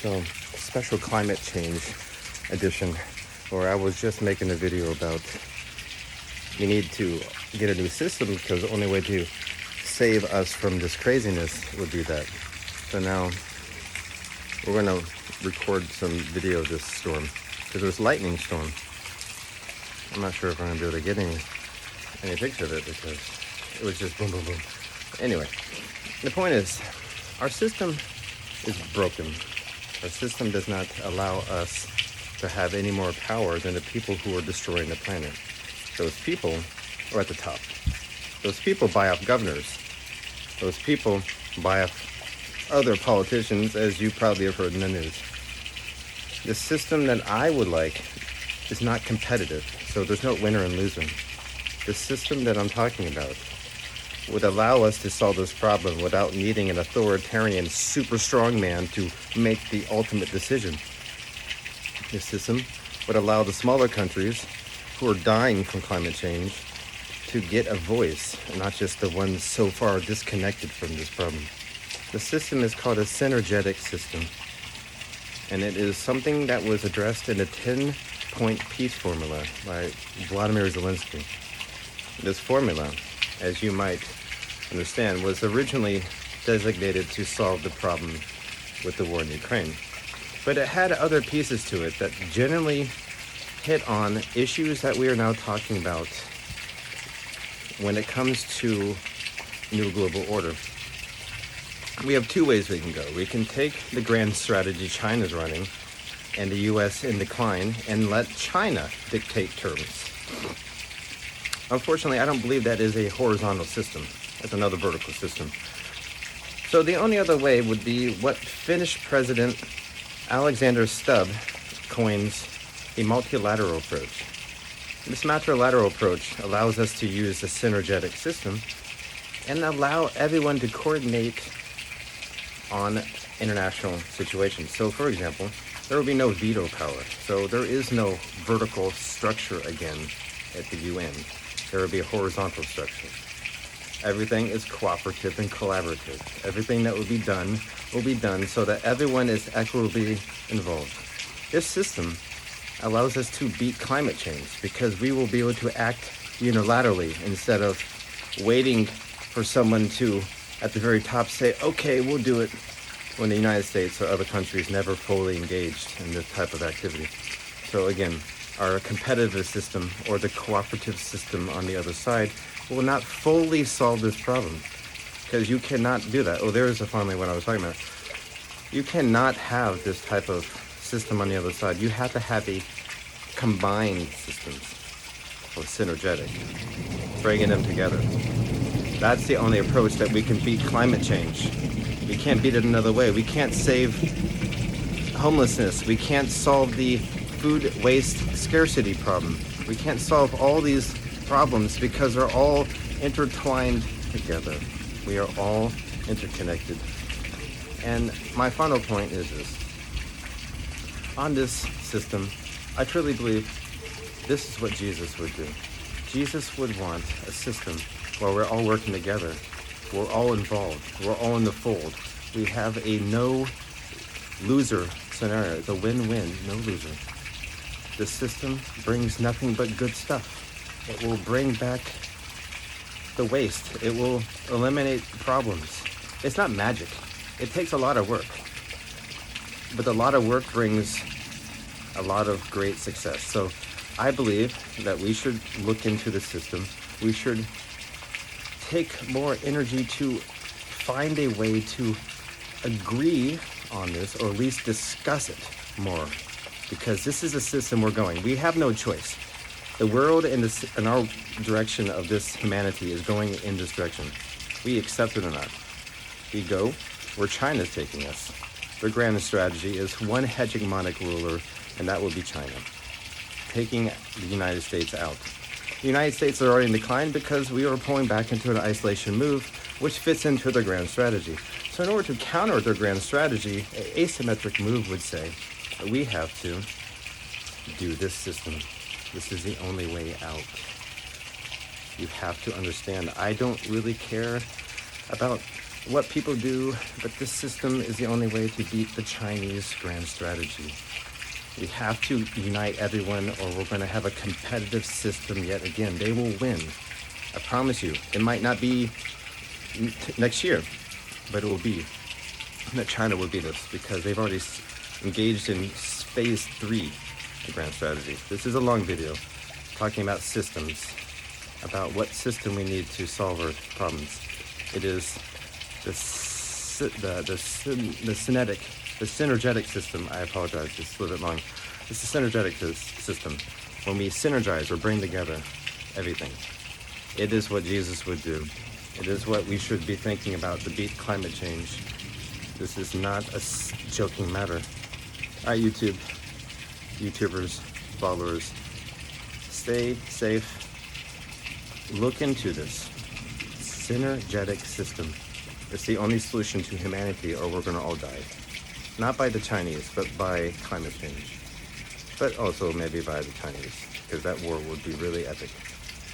So, special climate change edition, where I was just making a video about we need to get a new system because the only way to save us from this craziness would be that. So now we're going to record some video of this storm because it was lightning storm. I'm not sure if I'm going to be able to get any picture of it because it was just boom, boom, boom. Anyway, the point is our system is broken. Our system does not allow us to have any more power than the people who are destroying the planet. Those people are at the top. Those people buy off governors. Those people buy off other politicians, as you probably have heard in the news. The system that I would like is not competitive, so there's no winner and loser. The system that I'm talking about would allow us to solve this problem without needing an authoritarian, super strong man to make the ultimate decision. This system would allow the smaller countries who are dying from climate change to get a voice, and not just the ones so far disconnected from this problem. The system is called a synergetic system, and it is something that was addressed in a 10-point peace formula by Vladimir Zelensky. This formula, as you might understand, was originally designated to solve the problem with the war in Ukraine. But it had other pieces to it that generally hit on issues that we are now talking about when it comes to new global order. We have two ways we can go. We can take the grand strategy China's running and the U.S. in decline and let China dictate terms. Unfortunately, I don't believe that is a horizontal system. It's another vertical system. So the only other way would be what Finnish President Alexander Stubb coins a multilateral approach. This multilateral approach allows us to use a synergetic system and allow everyone to coordinate on international situations. So, for example, there will be no veto power. So there is no vertical structure again at the UN. There will be a horizontal structure. Everything is cooperative and collaborative. Everything that will be done so that everyone is equitably involved. This system allows us to beat climate change because we will be able to act unilaterally instead of waiting for someone to, at the very top, say, okay, we'll do it, when the United States or other countries never fully engaged in this type of activity. So again, our competitive system or the cooperative system on the other side will not fully solve this problem because you cannot do that. Oh, there's finally what I was talking about. You cannot have this type of system on the other side. You have to have a combined system or synergetic, bringing them together. That's the only approach that we can beat climate change. We can't beat it another way. We can't save homelessness. We can't solve the food waste scarcity problem. We can't solve all these problems because they're all intertwined together. We are all interconnected. And my final point is this. On this system, I truly believe this is what Jesus would do. Jesus would want a system where we're all working together. We're all involved. We're all in the fold. We have a no loser scenario. It's a win-win, no loser. This system brings nothing but good stuff. It will bring back the waste. It will eliminate problems. It's not magic. It takes a lot of work. But a lot of work brings a lot of great success. So I believe that we should look into the system. We should take more energy to find a way to agree on this, or at least discuss it more, because this is a system we're going. We have no choice. The world in our direction of this humanity is going in this direction. We accept it or not. We go where China's taking us. Their grand strategy is one hegemonic ruler, and that will be China, taking the United States out. The United States are already in decline because we are pulling back into an isolation move, which fits into their grand strategy. So in order to counter their grand strategy, an asymmetric move would say that we have to do this system. This is the only way out. You have to understand, I don't really care about what people do, but this system is the only way to beat the Chinese grand strategy. We have to unite everyone, or we're going to have a competitive system yet again. They will win. I promise you. It might not be next year, but it will be. That China will beat us because they've already engaged in phase 3 of grand strategy. This is a long video talking about systems, about what system we need to solve our problems. It is the synergetic system. I apologize, it's a little bit long. It's the synergetic system. When we synergize or bring together everything, it is what Jesus would do. It is what we should be thinking about to beat climate change. This is not a joking matter. All right, YouTubers, followers, stay safe. Look into this synergetic system. It's the only solution to humanity, or we're going to all die. Not by the Chinese, but by climate change. But also maybe by the Chinese, because that war would be really epic.